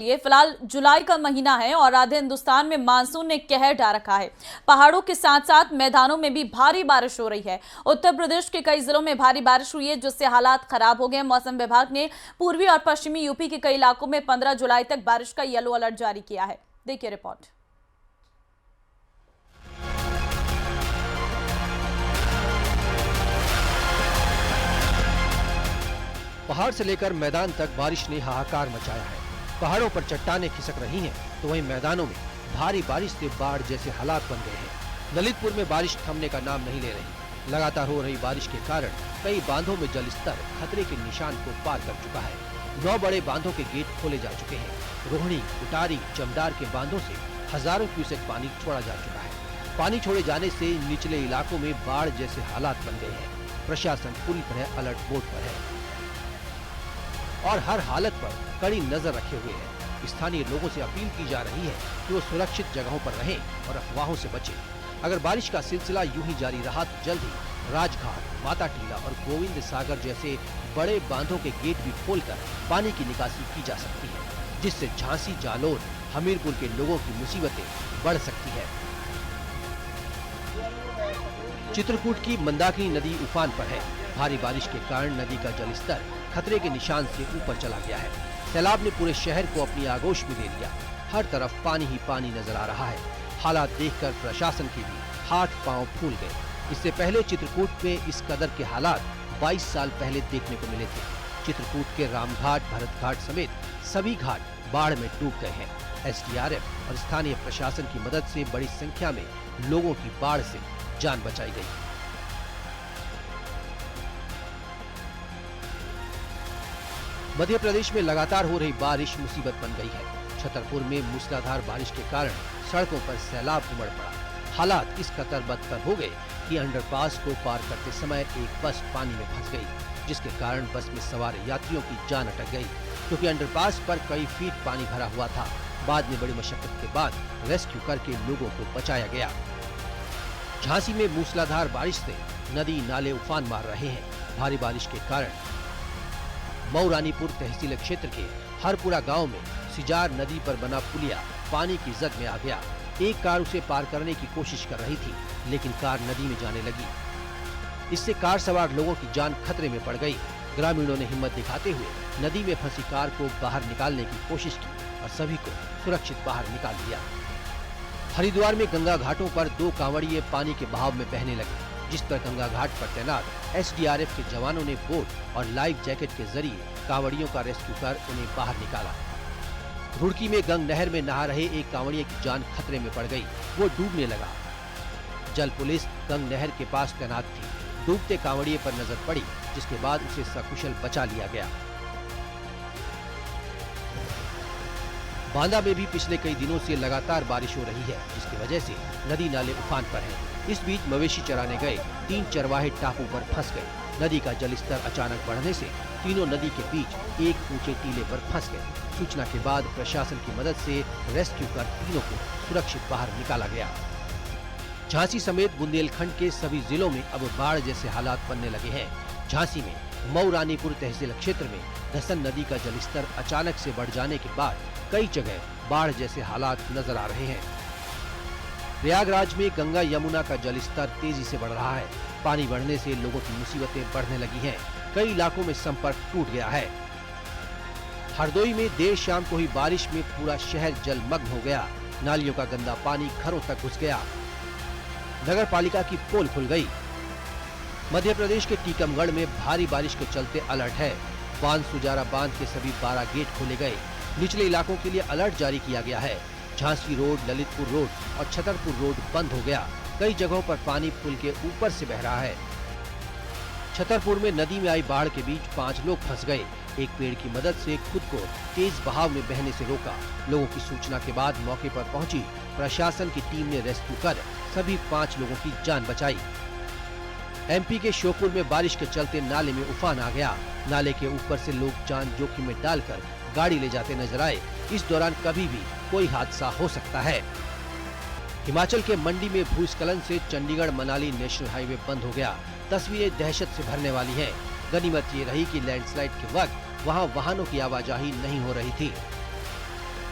ये फिलहाल जुलाई का महीना है और आधे हिंदुस्तान में मानसून ने कहर ढा रखा है। पहाड़ों के साथ साथ मैदानों में भी भारी बारिश हो रही है। उत्तर प्रदेश के कई जिलों में भारी बारिश हुई है, जिससे हालात खराब हो गए। मौसम विभाग ने पूर्वी और पश्चिमी यूपी के कई इलाकों में 15 जुलाई तक बारिश का येलो अलर्ट जारी किया है। देखिए रिपोर्ट। पहाड़ से लेकर मैदान तक बारिश ने हाहाकार मचाया है। पहाड़ों पर चट्टानें खिसक रही हैं, तो वहीं मैदानों में भारी बारिश से बाढ़ जैसे हालात बन गए हैं। ललितपुर में बारिश थमने का नाम नहीं ले रही। लगातार हो रही बारिश के कारण कई बांधों में जल स्तर खतरे के निशान को पार कर चुका है। 9 बड़े बांधों के गेट खोले जा चुके हैं। रोहिणी, उटारी, चमडार के बांधों से हजारों क्यूसेक पानी छोड़ा जा चुका है। पानी छोड़े जाने से निचले इलाकों में बाढ़ जैसे हालात बन गए हैं। प्रशासन पूरी तरह अलर्ट मोड पर है और हर हालत पर कड़ी नजर रखे हुए है। स्थानीय लोगों से अपील की जा रही है कि वो सुरक्षित जगहों पर रहें और अफवाहों से बचें। अगर बारिश का सिलसिला यूं ही जारी रहा तो जल्द ही राजघाट, माता टीला और गोविंद सागर जैसे बड़े बांधों के गेट भी खोलकर पानी की निकासी की जा सकती है, जिससे झांसी, जालौर, हमीरपुर के लोगों की मुसीबतें बढ़ सकती है। चित्रकूट की मंदाकिनी नदी उफान पर है। भारी बारिश के कारण नदी का जलस्तर खतरे के निशान से ऊपर चला गया है। सैलाब ने पूरे शहर को अपनी आगोश में ले लिया। हर तरफ पानी ही पानी नजर आ रहा है। हालात देखकर प्रशासन के भी हाथ पांव फूल गए। इससे पहले चित्रकूट में इस कदर के हालात 22 साल पहले देखने को मिले थे। चित्रकूट के रामघाट, भरतघाट समेत सभी घाट बाढ़ में डूब गए हैं। एसडीआरएफ और स्थानीय प्रशासन की मदद से बड़ी संख्या में लोगों की बाढ़ से जान बचाई गई। मध्य प्रदेश में लगातार हो रही बारिश मुसीबत बन गई है। छतरपुर में मूसलाधार बारिश के कारण सड़कों पर सैलाब उमड़ पड़ा। हालात इस कदर बदतर हो गए कि अंडरपास को पार करते समय एक बस पानी में फंस गई, जिसके कारण बस में सवार यात्रियों की जान अटक गई, क्योंकि अंडरपास पर कई फीट पानी भरा हुआ था। बाद में बड़ी मशक्कत के बाद रेस्क्यू करके लोगों को बचाया गया। झांसी में मूसलाधार बारिश से नदी नाले उफान मार रहे हैं। भारी बारिश के कारण मऊ रानीपुर तहसील क्षेत्र के हरपुरा गांव में सिजार नदी पर बना पुलिया पानी की जद में आ गया। एक कार उसे पार करने की कोशिश कर रही थी, लेकिन कार नदी में जाने लगी। इससे कार सवार लोगों की जान खतरे में पड़ गई। ग्रामीणों ने हिम्मत दिखाते हुए नदी में फंसी कार को बाहर निकालने की कोशिश की और सभी को सुरक्षित बाहर निकाल दिया। हरिद्वार में गंगा घाटों पर 2 कांवड़िए पानी के बहाव में बहने लगे, जिस पर गंगा घाट पर तैनात एसडीआरएफ के जवानों ने बोट और लाइफ जैकेट के जरिए कांवड़ियों का रेस्क्यू कर उन्हें बाहर निकाला। रुड़की में गंग नहर में नहा रहे एक कांवड़िए की जान खतरे में पड़ गई। वो डूबने लगा। जल पुलिस गंग नहर के पास तैनात थी। डूबते कांवड़िए पर नजर पड़ी, जिसके बाद उसे सकुशल बचा लिया गया। बांदा में भी पिछले कई दिनों से लगातार बारिश हो रही है, जिसकी वजह से नदी नाले उफान पर हैं। इस बीच मवेशी चराने गए 3 चरवाहे टापू पर फंस गए। नदी का जलस्तर अचानक बढ़ने से तीनों नदी के बीच एक ऊंचे टीले पर फंस गए। सूचना के बाद प्रशासन की मदद से रेस्क्यू कर तीनों को सुरक्षित बाहर निकाला गया। झांसी समेत बुंदेलखंड के सभी जिलों में अब बाढ़ जैसे हालात बनने लगे हैं। झांसी में मऊ रानीपुर तहसील क्षेत्र में धसन नदी का जलस्तर अचानक से बढ़ जाने के बाद कई जगह बाढ़ जैसे हालात नजर आ रहे हैं। प्रयागराज में गंगा यमुना का जलस्तर तेजी से बढ़ रहा है। पानी बढ़ने से लोगों की मुसीबतें बढ़ने लगी हैं। कई इलाकों में संपर्क टूट गया है। हरदोई में देर शाम को हुई बारिश में पूरा शहर जलमग्न हो गया। नालियों का गंदा पानी घरों तक घुस गया। नगर पालिका की पोल खुल गई। मध्य प्रदेश के टीकमगढ़ में भारी बारिश के चलते अलर्ट है। बांध सुजारा बांध के सभी 12 गेट खोले गए। निचले इलाकों के लिए अलर्ट जारी किया गया है। झांसी रोड, ललितपुर रोड और छतरपुर रोड बंद हो गया। कई जगहों पर पानी पुल के ऊपर से बह रहा है। छतरपुर में नदी में आई बाढ़ के बीच 5 लोग फंस गए। एक पेड़ की मदद से खुद को तेज बहाव में बहने से रोका। लोगों की सूचना के बाद मौके पर पहुंची प्रशासन की टीम ने रेस्क्यू कर सभी 5 लोगों की जान बचाई। एमपी के श्योपुर में बारिश के चलते नाले में उफान आ गया। नाले के ऊपर से लोग जान जोखिम में डालकर गाड़ी ले जाते नजर आए। इस दौरान कभी भी कोई हादसा हो सकता है। हिमाचल के मंडी में भूस्खलन से चंडीगढ़ मनाली नेशनल हाईवे बंद हो गया। तस्वीरें दहशत से भरने वाली हैं। गनीमत ये रही कि लैंडस्लाइड के वक्त वहां वाहनों की आवाजाही नहीं हो रही थी।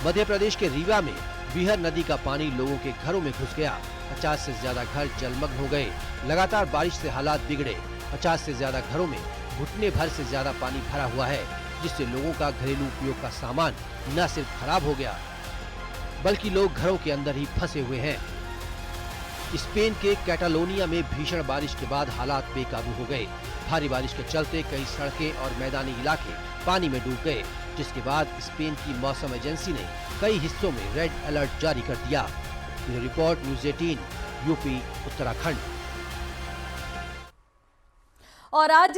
मध्य प्रदेश के रीवा में बिहर नदी का पानी लोगों के घरों में घुस गया। 50 से ज्यादा घर जलमग्न हो गए। लगातार बारिश से हालात बिगड़े। 50 से ज्यादा घरों में घुटने भर से ज्यादा पानी भरा हुआ है, जिससे लोगों का घरेलू उपयोग का सामान न सिर्फ खराब हो गया, बल्कि लोग घरों के अंदर ही फंसे हुए हैं। स्पेन के कैटालोनिया में भीषण बारिश के बाद हालात बेकाबू हो गए। भारी बारिश के चलते कई सड़कें और मैदानी इलाके पानी में डूब गए, जिसके बाद स्पेन की मौसम एजेंसी ने कई हिस्सों में रेड अलर्ट जारी कर दिया। Bureau report news 18 UP Uttarakhand. और आज